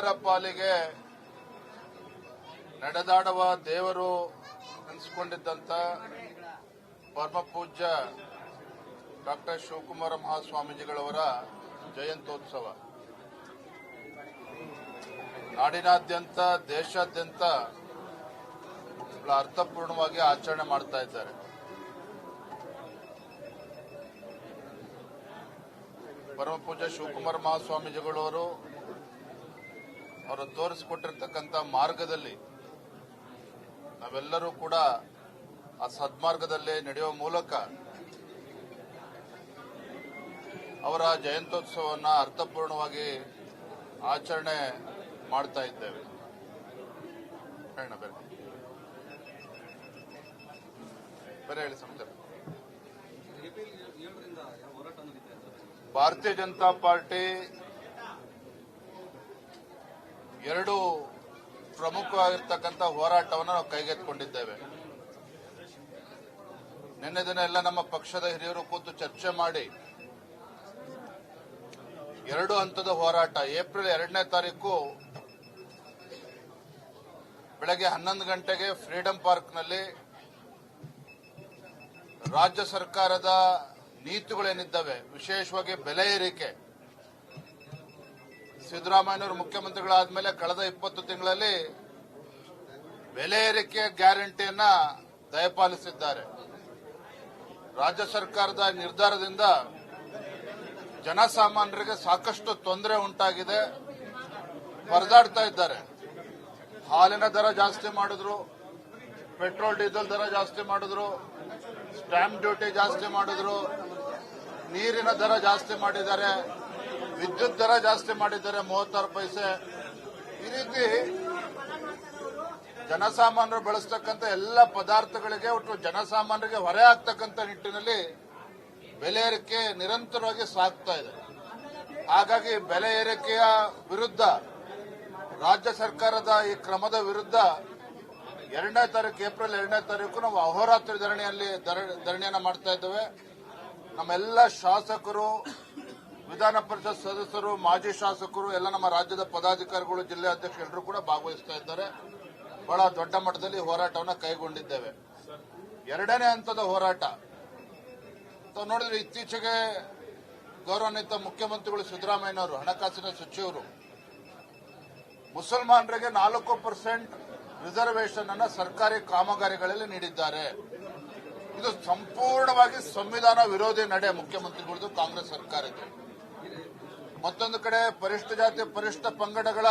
ಎಲ್ಲರ ಪಾಲಿಗೆ ನಡೆದಾಡುವ ದೇವರು ಅನಿಸಿಕೊಂಡಿದ್ದಂಥ ಪರಮ ಪೂಜ್ಯ ಡಾಕ್ಟರ್ ಶಿವಕುಮಾರ ಮಹಾಸ್ವಾಮೀಜಿಗಳವರ ಜಯಂತ್ಯೋತ್ಸವ ನಾಡಿನಾದ್ಯಂತ ದೇಶಾದ್ಯಂತ ಅರ್ಥಪೂರ್ಣವಾಗಿ ಆಚರಣೆ ಮಾಡ್ತಾ ಇದ್ದಾರೆ. ಪರಮ ಪೂಜ್ಯ ಶಿವಕುಮಾರ ಮಹಾಸ್ವಾಮೀಜಿಗಳವರು ಅವರು ತೋರಿಸಿಕೊಟ್ಟಿರ್ತಕ್ಕಂಥ ಮಾರ್ಗದಲ್ಲಿ ನಾವೆಲ್ಲರೂ ಕೂಡ ಆ ಸದ್ಮಾರ್ಗದಲ್ಲಿ ನಡೆಯುವ ಮೂಲಕ ಅವರ ಜಯಂತ್ಯೋತ್ಸವವನ್ನು ಅರ್ಥಪೂರ್ಣವಾಗಿ ಆಚರಣೆ ಮಾಡ್ತಾ ಇದ್ದೇವೆ. ಬೇರೆ ಹೇಳಿ ಸಂಸ್ಥೆ. ಭಾರತೀಯ ಜನತಾ ಪಾರ್ಟಿ ಎರಡು ಪ್ರಮುಖವಾಗಿರ್ತಕ್ಕಂಥ ಹೋರಾಟವನ್ನು ನಾವು ಕೈಗೆತ್ತಿಕೊಂಡಿದ್ದೇವೆ. ನಿನ್ನೆ ದಿನ ಎಲ್ಲ ನಮ್ಮ ಪಕ್ಷದ ಹಿರಿಯರು ಕೂತು ಚರ್ಚೆ ಮಾಡಿ ಎರಡು ಹಂತದ ಹೋರಾಟ ಏಪ್ರಿಲ್ 2ನೇ ತಾರೀಕು ಬೆಳಗ್ಗೆ 11 ಗಂಟೆಗೆ ಫ್ರೀಡಂ ಪಾರ್ಕ್ನಲ್ಲಿ ರಾಜ್ಯ ಸರ್ಕಾರದ ನೀತಿಗಳೇನಿದ್ದಾವೆ, ವಿಶೇಷವಾಗಿ ಬೆಲೆ ಏರಿಕೆ, ಸಿದ್ದರಾಮಯ್ಯನವರು ಮುಖ್ಯಮಂತ್ರಿಗಳಾದ ಮೇಲೆ ಕಳೆದ 20 ತಿಂಗಳಲ್ಲಿ ಬೆಲೆ ಏರಿಕೆ ಗ್ಯಾರಂಟಿಯನ್ನ ದಯಪಾಲಿಸಿದ್ದಾರೆ. ರಾಜ್ಯ ಸರ್ಕಾರದ ನಿರ್ಧಾರದಿಂದ ಜನಸಾಮಾನ್ಯರಿಗೆ ಸಾಕಷ್ಟು ತೊಂದರೆ ಉಂಟಾಗಿದೆ, ಪರದಾಡ್ತಾ ಇದ್ದಾರೆ. ಹಾಲಿನ ದರ ಜಾಸ್ತಿ ಮಾಡಿದ್ರು, ಪೆಟ್ರೋಲ್ ಡೀಸೆಲ್ ದರ ಜಾಸ್ತಿ ಮಾಡಿದ್ರು, ಸ್ಟ್ಯಾಂಪ್ ಡ್ಯೂಟಿ ಜಾಸ್ತಿ ಮಾಡಿದ್ರು, ನೀರಿನ ದರ ಜಾಸ್ತಿ ಮಾಡಿದ್ದಾರೆ, ವಿದ್ಯುತ್ ದರ ಜಾಸ್ತಿ ಮಾಡಿದ್ದಾರೆ 36 ಪೈಸೆ. ಈ ರೀತಿ ಜನಸಾಮಾನ್ಯರು ಬಳಸ್ತಕ್ಕಂಥ ಎಲ್ಲ ಪದಾರ್ಥಗಳಿಗೆ ಒಟ್ಟು ಜನಸಾಮಾನ್ಯರಿಗೆ ಹೊರೆ ಆಗ್ತಕ್ಕಂಥ ನಿಟ್ಟಿನಲ್ಲಿ ಬೆಲೆ ಏರಿಕೆ ನಿರಂತರವಾಗಿ ಸಾಗ್ತಾ ಇದೆ. ಹಾಗಾಗಿ ಬೆಲೆ ಏರಿಕೆಯ ವಿರುದ್ಧ ರಾಜ್ಯ ಸರ್ಕಾರದ ಈ ಕ್ರಮದ ವಿರುದ್ಧ 2ನೇ ತಾರೀಕು ಏಪ್ರಿಲ್ 2ನೇ ತಾರೀಕು ನಾವು ಅಹೋರಾತ್ರಿ ಧರಣಿಯನ್ನು ಮಾಡ್ತಾ ಇದ್ದೇವೆ. ನಮ್ಮೆಲ್ಲ ಶಾಸಕರು, ವಿಧಾನ ಪರಿಷತ್ ಸದಸ್ಯರು, ಮಾಜಿ ಶಾಸಕರು, ಎಲ್ಲ ನಮ್ಮ ರಾಜ್ಯದ ಪದಾಧಿಕಾರಿಗಳು, ಜಿಲ್ಲೆ ಅಧ್ಯಕ್ಷರು ಎಲ್ಲರೂ ಕೂಡ ಭಾಗವಹಿಸ್ತಾ ಇದ್ದಾರೆ. ಬಹಳ ದೊಡ್ಡ ಮಟ್ಟದಲ್ಲಿ ಹೋರಾಟವನ್ನು ಕೈಗೊಂಡಿದ್ದೇವೆ. 2ನೇ ಹಂತದ ಹೋರಾಟ ನೋಡಿದ್ರೆ ಇತ್ತೀಚೆಗೆ ಗೌರವಾನ್ವಿತ ಮುಖ್ಯಮಂತ್ರಿಗಳು ಸಿದ್ದರಾಮಯ್ಯನವರು, ಹಣಕಾಸಿನ ಸಚಿವರು, ಮುಸಲ್ಮಾನರಿಗೆ 4% ರಿಸರ್ವೇಶನ್ ಅನ್ನು ಸರ್ಕಾರಿ ಕಾಮಗಾರಿಗಳಲ್ಲಿ ನೀಡಿದ್ದಾರೆ. ಇದು ಸಂಪೂರ್ಣವಾಗಿ ಸಂವಿಧಾನ ವಿರೋಧಿ ನಡೆ ಮುಖ್ಯಮಂತ್ರಿಗಳದ್ದು, ಕಾಂಗ್ರೆಸ್ ಸರ್ಕಾರಕ್ಕೆ. ಮತ್ತೊಂದು ಕಡೆ ಪರಿಶಿಷ್ಟ ಜಾತಿ ಪರಿಶಿಷ್ಟ ಪಂಗಡಗಳ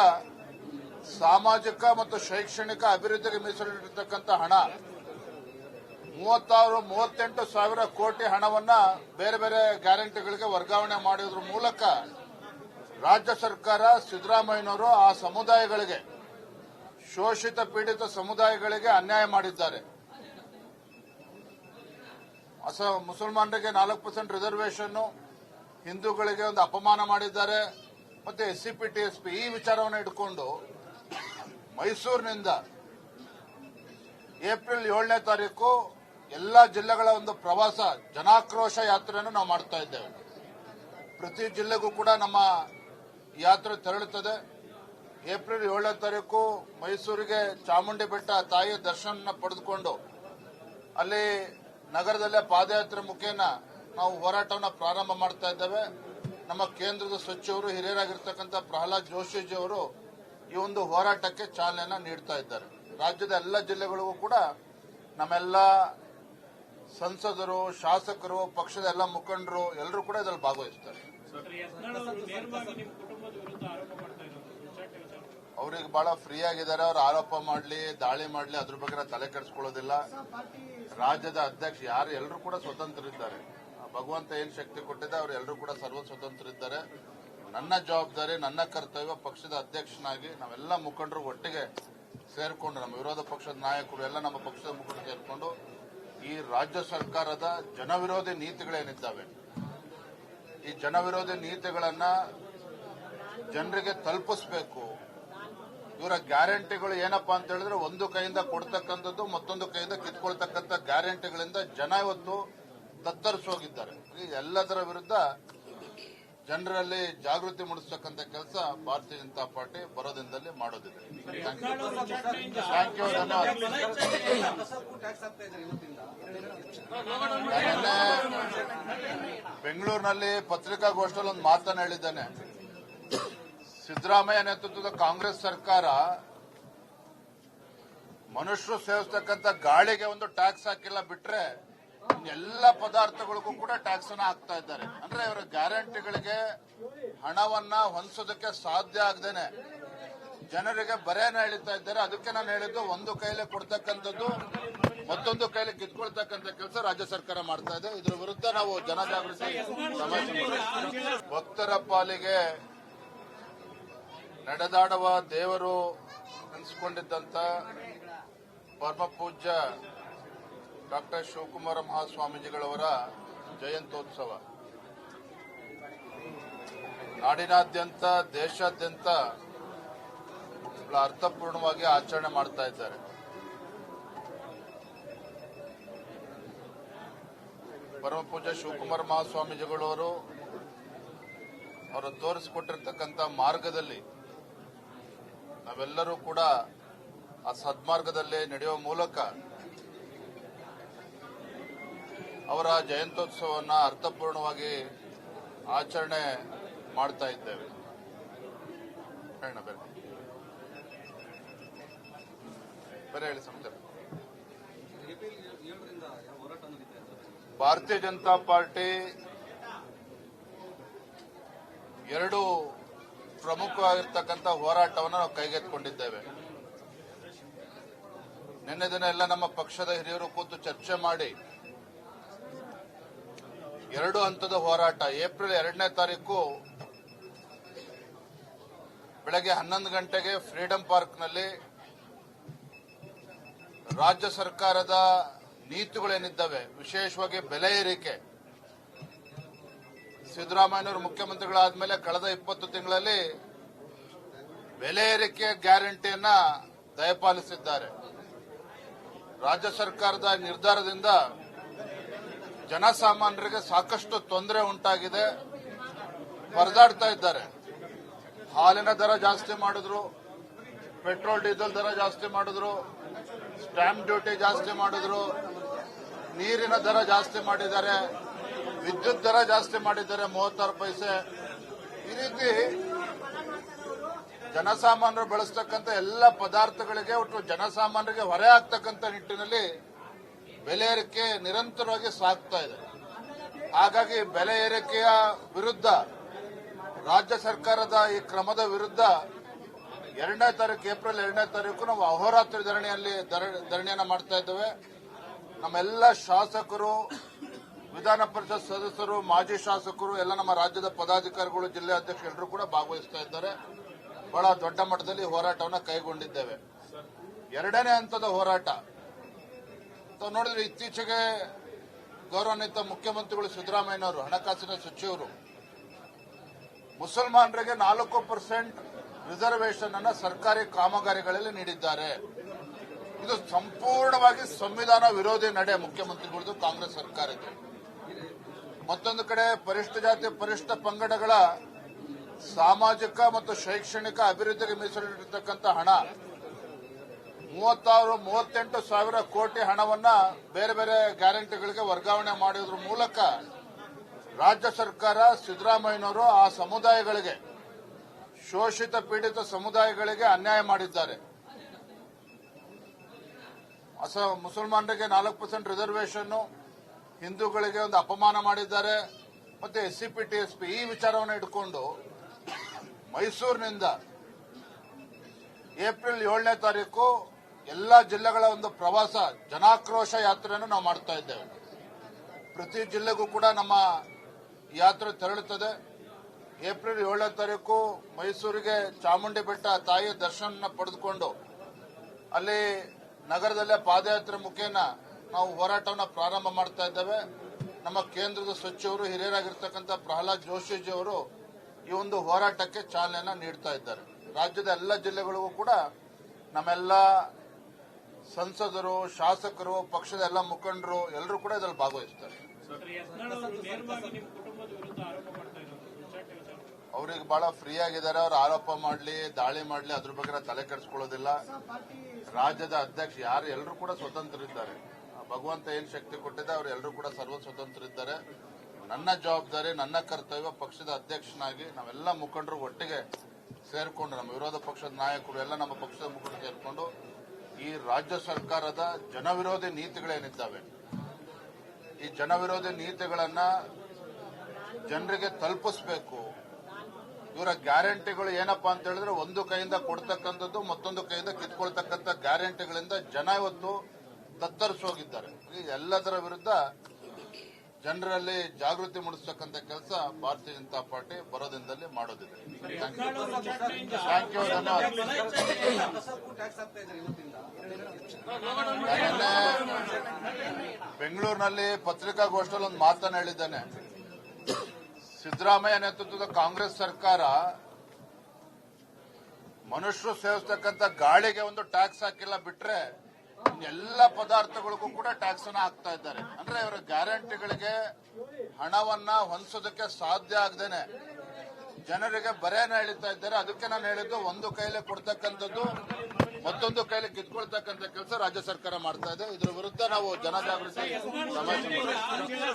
ಸಾಮಾಜಿಕ ಮತ್ತು ಶೈಕ್ಷಣಿಕ ಅಭಿವೃದ್ಧಿಗೆ ಮೀಸಲಿಟ್ಟಿರ್ತಕ್ಕಂಥ ಹಣ 38 ಸಾವಿರ ಕೋಟಿ ಹಣವನ್ನ ಬೇರೆ ಬೇರೆ ಗ್ಯಾರಂಟಿಗಳಿಗೆ ವರ್ಗಾವಣೆ ಮಾಡೋದ್ರ ಮೂಲಕ ರಾಜ್ಯ ಸರ್ಕಾರ, ಸಿದ್ದರಾಮಯ್ಯನವರು ಆ ಸಮುದಾಯಗಳಿಗೆ, ಶೋಷಿತ ಪೀಡಿತ ಸಮುದಾಯಗಳಿಗೆ ಅನ್ಯಾಯ ಮಾಡಿದ್ದಾರೆ. ಮುಸಲ್ಮಾನರಿಗೆ 4% ರಿಸರ್ವೇಶನ್, ಹಿಂದೂಗಳಿಗೆ ಒಂದು ಅಪಮಾನ ಮಾಡಿದ್ದಾರೆ. ಮತ್ತೆ SCP TSP ಈ ವಿಚಾರವನ್ನು ಇಟ್ಕೊಂಡು ಮೈಸೂರಿನಿಂದ ಏಪ್ರಿಲ್ 7ನೇ ತಾರೀಕು ಎಲ್ಲ ಜಿಲ್ಲೆಗಳ ಒಂದು ಪ್ರವಾಸ ಜನಾಕ್ರೋಶ ಯಾತ್ರೆಯನ್ನು ನಾವು ಮಾಡ್ತಾ ಇದ್ದೇವೆ. ಪ್ರತಿ ಜಿಲ್ಲೆಗೂ ಕೂಡ ನಮ್ಮ ಯಾತ್ರೆ ತೆರಳುತ್ತದೆ. ಏಪ್ರಿಲ್ 7ನೇ ತಾರೀಕು ಮೈಸೂರಿಗೆ ಚಾಮುಂಡಿ ಬೆಟ್ಟ ತಾಯಿಯ ದರ್ಶನ ಪಡೆದುಕೊಂಡು ಅಲ್ಲಿ ನಗರದಲ್ಲೇ ಪಾದಯಾತ್ರೆ ಮುಖೇನ ನಾವು ಹೋರಾಟವನ್ನು ಪ್ರಾರಂಭ ಮಾಡ್ತಾ ಇದ್ದೇವೆ. ನಮ್ಮ ಕೇಂದ್ರದ ಸಚಿವರು, ಹಿರಿಯರಾಗಿರ್ತಕ್ಕಂಥ ಪ್ರಹ್ಲಾದ್ ಜೋಶಿಜಿ ಅವರು ಈ ಒಂದು ಹೋರಾಟಕ್ಕೆ ಚಾಲನೆಯನ್ನು ನೀಡ್ತಾ ಇದ್ದಾರೆ. ರಾಜ್ಯದ ಎಲ್ಲ ಜಿಲ್ಲೆಗಳಿಗೂ ಕೂಡ ನಮ್ಮೆಲ್ಲ ಸಂಸದರು, ಶಾಸಕರು, ಪಕ್ಷದ ಎಲ್ಲ ಮುಖಂಡರು ಎಲ್ಲರೂ ಕೂಡ ಇದರಲ್ಲಿ ಭಾಗವಹಿಸ್ತಾರೆ. ಅವ್ರಿಗೆ ಬಹಳ ಫ್ರೀ ಆಗಿದ್ದಾರೆ. ಅವ್ರು ಆರೋಪ ಮಾಡಲಿ, ದಾಳಿ ಮಾಡಲಿ, ಅದ್ರ ಬಗ್ಗೆ ತಲೆ ಕೆಡಿಸ್ಕೊಳ್ಳೋದಿಲ್ಲ. ರಾಜ್ಯದ ಅಧ್ಯಕ್ಷ ಯಾರು ಎಲ್ಲರೂ ಕೂಡ ಸ್ವತಂತ್ರರಿದ್ದಾರೆ. ಭಗವಂತ ಏನ್ ಶಕ್ತಿ ಕೊಟ್ಟಿದೆ ಅವ್ರು ಎಲ್ಲರೂ ಕೂಡ ಸರ್ವ ಸ್ವತಂತ್ರರಿದ್ದಾರೆ. ನನ್ನ ಜವಾಬ್ದಾರಿ, ನನ್ನ ಕರ್ತವ್ಯ ಪಕ್ಷದ ಅಧ್ಯಕ್ಷನಾಗಿ ನಾವೆಲ್ಲ ಮುಖಂಡರು ಒಟ್ಟಿಗೆ ಸೇರ್ಕೊಂಡು, ನಮ್ಮ ವಿರೋಧ ಪಕ್ಷದ ನಾಯಕರು ಎಲ್ಲ ನಮ್ಮ ಪಕ್ಷದ ಮುಖಂಡರು ಸೇರ್ಕೊಂಡು ಈ ರಾಜ್ಯ ಸರ್ಕಾರದ ಜನವಿರೋಧಿ ನೀತಿಗಳೇನಿದ್ದಾವೆ, ಈ ಜನವಿರೋಧಿ ನೀತಿಗಳನ್ನ ಜನರಿಗೆ ತಲುಪಿಸಬೇಕು. ಇವರ ಗ್ಯಾರಂಟಿಗಳು ಏನಪ್ಪಾ ಅಂತ ಹೇಳಿದ್ರೆ, ಒಂದು ಕೈಯಿಂದ ಕೊಡ್ತಕ್ಕಂಥದ್ದು, ಮತ್ತೊಂದು ಕೈಯಿಂದ ಕಿತ್ಕೊಳ್ತಕ್ಕಂಥ ಗ್ಯಾರಂಟಿಗಳಿಂದ ಜನ ಇವತ್ತು ತತ್ತರಿಸೋಗಿದ್ದಾರೆ. ಎಲ್ಲದರ ವಿರುದ್ಧ ಜನರಲ್ಲಿ ಜಾಗೃತಿ ಮೂಡಿಸ್ತಕ್ಕಂಥ ಕೆಲಸ ಭಾರತೀಯ ಜನತಾ ಪಾರ್ಟಿ ಬರೋ ದಿನದಲ್ಲಿ ಮಾಡೋದಿದೆ. ಥ್ಯಾಂಕ್ ಯು, ಧನ್ಯವಾದ. ಬೆಂಗಳೂರಿನಲ್ಲಿ ಪತ್ರಿಕಾಗೋಷ್ಠಿಯಲ್ಲಿ ಒಂದು ಮಾತನ್ನು ಹೇಳಿದ್ದಾನೆ. ಸಿದ್ದರಾಮಯ್ಯ ನೇತೃತ್ವದ ಕಾಂಗ್ರೆಸ್ ಸರ್ಕಾರ ಮನುಷ್ಯರು ಸೇವಿಸ್ತಕ್ಕಂಥ ಗಾಳಿಗೆ ಒಂದು ಟ್ಯಾಕ್ಸ್ ಹಾಕಿಲ್ಲ ಬಿಟ್ರೆ ಎಲ್ಲ ಪದಾರ್ಥಗಳಿಗೂ ಕೂಡ ಟ್ಯಾಕ್ಸ್ ಅನ್ನ ಹಾಕ್ತಾ ಇದ್ದಾರೆ. ಅಂದ್ರೆ ಇವರ ಗ್ಯಾರಂಟಿಗಳಿಗೆ ಹಣವನ್ನ ಹೊಂದಿಸೋದಕ್ಕೆ ಸಾಧ್ಯ ಆಗದೇನೆ ಜನರಿಗೆ ಬರೇನ ಎಳಿತಾ ಇದ್ದಾರೆ. ಅದಕ್ಕೆ ನಾನು ಹೇಳಿದ್ದು, ಒಂದು ಕೈಲಿ ಕೊಡ್ತಕ್ಕಂಥದ್ದು ಮತ್ತೊಂದು ಕೈಲಿ ಕಿತ್ಕೊಳ್ತಕ್ಕಂಥ ಕೆಲಸ ರಾಜ್ಯ ಸರ್ಕಾರ ಮಾಡ್ತಾ ಇದೆ. ಇದ್ರ ವಿರುದ್ಧ ನಾವು ಜನಜಾಗೃತಿ ಭಕ್ತರ ಪಾಲಿಗೆ ನಡೆದಾಡುವ ದೇವರು ಅನಿಸಿಕೊಂಡಿದ್ದಂತ ಪರಮ ಪೂಜ್ಯ ಡಾಕ್ಟರ್ ಶಿವಕುಮಾರ ಮಹಾಸ್ವಾಮೀಜಿಗಳವರ ಜಯಂತ್ಯೋತ್ಸವ ನಾಡಿನಾದ್ಯಂತ ದೇಶಾದ್ಯಂತ ಅರ್ಥಪೂರ್ಣವಾಗಿ ಆಚರಣೆ ಮಾಡ್ತಾ ಇದ್ದಾರೆ. ಪರಮ ಪೂಜ್ಯ ಶಿವಕುಮಾರ ಮಹಾಸ್ವಾಮೀಜಿಗಳವರು ಅವರು ತೋರಿಸಿಕೊಟ್ಟಿರ್ತಕ್ಕಂಥ ಮಾರ್ಗದಲ್ಲಿ ನಾವೆಲ್ಲರೂ ಕೂಡ ಆ ಸದ್ಮಾರ್ಗದಲ್ಲಿ ನಡೆಯುವ ಮೂಲಕ ಅವರ ಜಯಂತ್ಯೋತ್ಸವವನ್ನು ಅರ್ಥಪೂರ್ಣವಾಗಿ ಆಚರಣೆ ಮಾಡ್ತಾ ಇದ್ದೇವೆ. ಬೇರೆ ಹೇಳಿ ಸಮಾಚಾರ. ಭಾರತೀಯ ಜನತಾ ಪಾರ್ಟಿ ಎರಡು ಪ್ರಮುಖವಾಗಿರ್ತಕ್ಕಂಥ ಹೋರಾಟವನ್ನು ನಾವು ಕೈಗೆತ್ತಿಕೊಂಡಿದ್ದೇವೆ. ನಿನ್ನೆ ದಿನ ಎಲ್ಲ ನಮ್ಮ ಪಕ್ಷದ ಹಿರಿಯರು ಕೂತು ಚರ್ಚೆ ಮಾಡಿ ಎರಡು ಹಂತದ ಹೋರಾಟ ಏಪ್ರಿಲ್ 2ನೇ ತಾರೀಕು ಬೆಳಗ್ಗೆ 11 ಗಂಟೆಗೆ ಫ್ರೀಡಂ ಪಾರ್ಕ್ನಲ್ಲಿ ರಾಜ್ಯ ಸರ್ಕಾರದ ನೀತಿಗಳೇನಿದ್ದಾವೆ, ವಿಶೇಷವಾಗಿ ಬೆಲೆ ಏರಿಕೆ, ಸಿದ್ದರಾಮಯ್ಯನವರು ಮುಖ್ಯಮಂತ್ರಿಗಳಾದ ಮೇಲೆ ಕಳೆದ 20 ತಿಂಗಳಲ್ಲಿ ಬೆಲೆ ಏರಿಕೆಯ ಗ್ಯಾರಂಟಿಯನ್ನ ದಯಪಾಲಿಸಿದ್ದಾರೆ. ರಾಜ್ಯ ಸರ್ಕಾರದ ನಿರ್ಧಾರದಿಂದ ಜನಸಾಮಾನ್ಯರಿಗೆ ಸಾಕಷ್ಟು ತೊಂದರೆ ಉಂಟಾಗಿದೆ, ಪರದಾಡ್ತಾ ಇದ್ದಾರೆ. ಹಾಲಿನ ದರ ಜಾಸ್ತಿ ಮಾಡಿದ್ರು, ಪೆಟ್ರೋಲ್ ಡೀಸೆಲ್ ದರ ಜಾಸ್ತಿ ಮಾಡಿದ್ರು, ಸ್ಟ್ಯಾಂಪ್ ಡ್ಯೂಟಿ ಜಾಸ್ತಿ ಮಾಡಿದ್ರು, ನೀರಿನ ದರ ಜಾಸ್ತಿ ಮಾಡಿದ್ದಾರೆ, ವಿದ್ಯುತ್ ದರ ಜಾಸ್ತಿ ಮಾಡಿದ್ದಾರೆ 36 ಪೈಸೆ. ಈ ರೀತಿ ಜನಸಾಮಾನ್ಯರು ಬಳಸ್ತಕ್ಕಂಥ ಎಲ್ಲ ಪದಾರ್ಥಗಳಿಗೆ ಒಟ್ಟು ಜನಸಾಮಾನ್ಯರಿಗೆ ಹೊರೆ ಆಗ್ತಕ್ಕಂಥ ನಿಟ್ಟಿನಲ್ಲಿ ಬೆಲೆ ಏರಿಕೆ ನಿರಂತರವಾಗಿ ಸಾಗ್ತಾ ಇದೆ. ಹಾಗಾಗಿ ಬೆಲೆ ಏರಿಕೆಯ ವಿರುದ್ಧ ರಾಜ್ಯ ಸರ್ಕಾರದ ಈ ಕ್ರಮದ ವಿರುದ್ಧ 2ನೇ ತಾರೀಕು ಏಪ್ರಿಲ್ 2ನೇ ತಾರೀಕು ನಾವು ಅಹೋರಾತ್ರಿ ಧರಣಿಯನ್ನ ಮಾಡ್ತಾ ಇದ್ದೇವೆ. ನಮ್ಮೆಲ್ಲ ಶಾಸಕರು, ವಿಧಾನ ಪರಿಷತ್ ಸದಸ್ಯರು, ಮಾಜಿ ಶಾಸಕರು, ಎಲ್ಲ ನಮ್ಮ ರಾಜ್ಯದ ಪದಾಧಿಕಾರಿಗಳು, ಜಿಲ್ಲೆ ಅಧ್ಯಕ್ಷರು ಎಲ್ಲರೂ ಕೂಡ ಭಾಗವಹಿಸ್ತಾ ಇದ್ದಾರೆ. ಬಹಳ ದೊಡ್ಡ ಮಟ್ಟದಲ್ಲಿ ಹೋರಾಟವನ್ನು ಕೈಗೊಂಡಿದ್ದೇವೆ. 2ನೇ ಹಂತದ ಹೋರಾಟ ನೋಡಿದ್ರೆ ಇತ್ತೀಚೆಗೆ ಗೌರವಾನ್ವಿತ ಮುಖ್ಯಮಂತ್ರಿಗಳು ಸಿದ್ದರಾಮಯ್ಯನವರು, ಹಣಕಾಸಿನ ಸಚಿವರು, ಮುಸಲ್ಮಾನರಿಗೆ 4% ರಿಸರ್ವೇಶನ್ ಅನ್ನು ಸರ್ಕಾರಿ ಕಾಮಗಾರಿಗಳಲ್ಲಿ ನೀಡಿದ್ದಾರೆ. ಇದು ಸಂಪೂರ್ಣವಾಗಿ ಸಂವಿಧಾನ ವಿರೋಧಿ ನಡೆ ಮುಖ್ಯಮಂತ್ರಿಗಳದ್ದು, ಕಾಂಗ್ರೆಸ್ ಸರ್ಕಾರದ್ದು. ಮತ್ತೊಂದು ಕಡೆ ಪರಿಶಿಷ್ಟ ಜಾತಿ ಪರಿಶಿಷ್ಟ ಪಂಗಡಗಳ ಸಾಮಾಜಿಕ ಮತ್ತು ಶೈಕ್ಷಣಿಕ ಅಭಿವೃದ್ಧಿಗೆ ಮೀಸಲಿಟ್ಟಿರ್ತಕ್ಕಂಥ ಹಣ 38 ಸಾವಿರ ಕೋಟಿ ಹಣವನ್ನ ಬೇರೆ ಬೇರೆ ಗ್ಯಾರಂಟಿಗಳಿಗೆ ವರ್ಗಾವಣೆ ಮಾಡೋದ್ರ ಮೂಲಕ ರಾಜ್ಯ ಸರ್ಕಾರ, ಸಿದ್ದರಾಮಯ್ಯನವರು ಆ ಸಮುದಾಯಗಳಿಗೆ, ಶೋಷಿತ ಪೀಡಿತ ಸಮುದಾಯಗಳಿಗೆ ಅನ್ಯಾಯ ಮಾಡಿದ್ದಾರೆ. ಮುಸಲ್ಮಾನರಿಗೆ 4% ರಿಸರ್ವೇಶನ್, ಹಿಂದೂಗಳಿಗೆ ಒಂದು ಅಪಮಾನ ಮಾಡಿದ್ದಾರೆ. ಮತ್ತೆ SCP TSP ಈ ವಿಚಾರವನ್ನು ಇಟ್ಕೊಂಡು ಮೈಸೂರಿನಿಂದ ಏಪ್ರಿಲ್ 7ನೇ ತಾರೀಕು ಎಲ್ಲಾ ಜಿಲ್ಲೆಗಳ ಒಂದು ಪ್ರವಾಸ ಜನಾಕ್ರೋಶ ಯಾತ್ರೆಯನ್ನು ನಾವು ಮಾಡ್ತಾ ಇದ್ದೇವೆ. ಪ್ರತಿ ಜಿಲ್ಲೆಗೂ ಕೂಡ ನಮ್ಮ ಯಾತ್ರೆ ತೆರಳುತ್ತದೆ. ಏಪ್ರಿಲ್ 7ನೇ ತಾರೀಕು ಮೈಸೂರಿಗೆ ಚಾಮುಂಡಿ ಬೆಟ್ಟ ತಾಯಿಯ ದರ್ಶನ ಪಡೆದುಕೊಂಡು ಅಲ್ಲಿ ನಗರದಲ್ಲೇ ಪಾದಯಾತ್ರೆ ಮುಖೇನ ನಾವು ಹೋರಾಟವನ್ನು ಪ್ರಾರಂಭ ಮಾಡ್ತಾ ಇದ್ದೇವೆ. ನಮ್ಮ ಕೇಂದ್ರದ ಸಚಿವರು, ಹಿರಿಯರಾಗಿರ್ತಕ್ಕಂಥ ಪ್ರಹ್ಲಾದ್ ಜೋಶಿಜಿ ಅವರು ಈ ಒಂದು ಹೋರಾಟಕ್ಕೆ ಚಾಲನೆಯನ್ನ ನೀಡ್ತಾ ಇದ್ದಾರೆ. ರಾಜ್ಯದ ಎಲ್ಲ ಜಿಲ್ಲೆಗಳಿಗೂ ಕೂಡ ನಮ್ಮೆಲ್ಲ ಸಂಸದರು, ಶಾಸಕರು, ಪಕ್ಷದ ಎಲ್ಲ ಮುಖಂಡರು ಎಲ್ಲರೂ ಕೂಡ ಇದರಲ್ಲಿ ಭಾಗವಹಿಸ್ತಾರೆ. ಅವ್ರಿಗೆ ಬಹಳ ಫ್ರೀ ಆಗಿದ್ದಾರೆ. ಅವ್ರು ಆರೋಪ ಮಾಡ್ಲಿ, ದಾಳಿ ಮಾಡ್ಲಿ, ಅದ್ರ ಬಗ್ಗೆ ತಲೆ ಕೆಡಿಸ್ಕೊಳ್ಳೋದಿಲ್ಲ. ರಾಜ್ಯದ ಅಧ್ಯಕ್ಷ ಯಾರು ಎಲ್ಲರೂ ಕೂಡ ಸ್ವತಂತ್ರರಿದ್ದಾರೆ. ಭಗವಂತ ಏನ್ ಶಕ್ತಿ ಕೊಟ್ಟಿದೆ, ಅವ್ರು ಎಲ್ಲರೂ ಕೂಡ ಸರ್ವ ಸ್ವತಂತ್ರರಿದ್ದಾರೆ. ನನ್ನ ಜವಾಬ್ದಾರಿ, ನನ್ನ ಕರ್ತವ್ಯ ಪಕ್ಷದ ಅಧ್ಯಕ್ಷನಾಗಿ ನಾವೆಲ್ಲ ಮುಖಂಡರು ಒಟ್ಟಿಗೆ ಸೇರ್ಕೊಂಡು, ನಮ್ಮ ವಿರೋಧ ಪಕ್ಷದ ನಾಯಕರು ಎಲ್ಲ ನಮ್ಮ ಪಕ್ಷದ ಮುಖಂಡರು ಸೇರ್ಕೊಂಡು ಈ ರಾಜ್ಯ ಸರ್ಕಾರದ ಜನವಿರೋಧಿ ನೀತಿಗಳೇನಿದ್ದಾವೆ, ಈ ಜನವಿರೋಧಿ ನೀತಿಗಳನ್ನ ಜನರಿಗೆ ತಲುಪಿಸಬೇಕು. ಇವರ ಗ್ಯಾರಂಟಿಗಳು ಏನಪ್ಪಾ ಅಂತ ಹೇಳಿದ್ರೆ, ಒಂದು ಕೈಯಿಂದ ಕೊಡ್ತಕ್ಕಂಥದ್ದು, ಮತ್ತೊಂದು ಕೈಯಿಂದ ಕಿತ್ಕೊಳ್ತಕ್ಕಂಥ ಗ್ಯಾರಂಟಿಗಳಿಂದ ಜನ ಇವತ್ತು ತತ್ತರಿಸೋಗಿದ್ದಾರೆ. ಈ ಎಲ್ಲದರ ವಿರುದ್ಧ ಜನರಲ್ಲಿ ಜಾಗೃತಿ ಮೂಡಿಸತಕ್ಕಂಥ ಕೆಲಸ ಭಾರತೀಯ ಜನತಾ ಪಾರ್ಟಿ ಬರೋದಿನದಲ್ಲಿ ಮಾಡೋದಿದೆ. ಥ್ಯಾಂಕ್ ಯು, ಧನ್ಯವಾದ. ಬೆಂಗಳೂರಿನಲ್ಲಿ ಪತ್ರಿಕಾಗೋಷ್ಠಿಯಲ್ಲಿ ಒಂದು ಮಾತನ್ನು ಹೇಳಿದ್ದೇನೆ. ಸಿದ್ದರಾಮಯ್ಯ ನೇತೃತ್ವದ ಕಾಂಗ್ರೆಸ್ ಸರ್ಕಾರ ಮನುಷ್ಯರು ಸೇವಿಸ್ತಕ್ಕಂಥ ಗಾಳಿಗೆ ಒಂದು ಟ್ಯಾಕ್ಸ್ ಹಾಕಿಲ್ಲ ಬಿಟ್ರೆ ಎಲ್ಲ ಪದಾರ್ಥಗಳಿಗೂ ಕೂಡ ಟ್ಯಾಕ್ಸ್ ಅನ್ನ ಹಾಕ್ತಾ ಇದ್ದಾರೆ. ಅಂದ್ರೆ ಇವರ ಗ್ಯಾರಂಟಿಗಳಿಗೆ ಹಣವನ್ನ ಹೊಂದಿಸೋದಕ್ಕೆ ಸಾಧ್ಯ ಆಗದೇನೆ ಜನರಿಗೆ ಬರೆಯನ್ನ ಎಳಿತಾ ಇದ್ದಾರೆ. ಅದಕ್ಕೆ ನಾನು ಹೇಳಿದ್ದು, ಒಂದು ಕೈಲಿ ಕೊಡ್ತಕ್ಕಂಥದ್ದು, ಮತ್ತೊಂದು ಕೈಲಿ ಕಿತ್ಕೊಳ್ತಕ್ಕಂಥ ಕೆಲಸ ರಾಜ್ಯ ಸರ್ಕಾರ ಮಾಡ್ತಾ ಇದೆ. ಇದ್ರ ವಿರುದ್ಧ ನಾವು ಜನಜಾಗೃತಿ ಸಮಾವೇಶ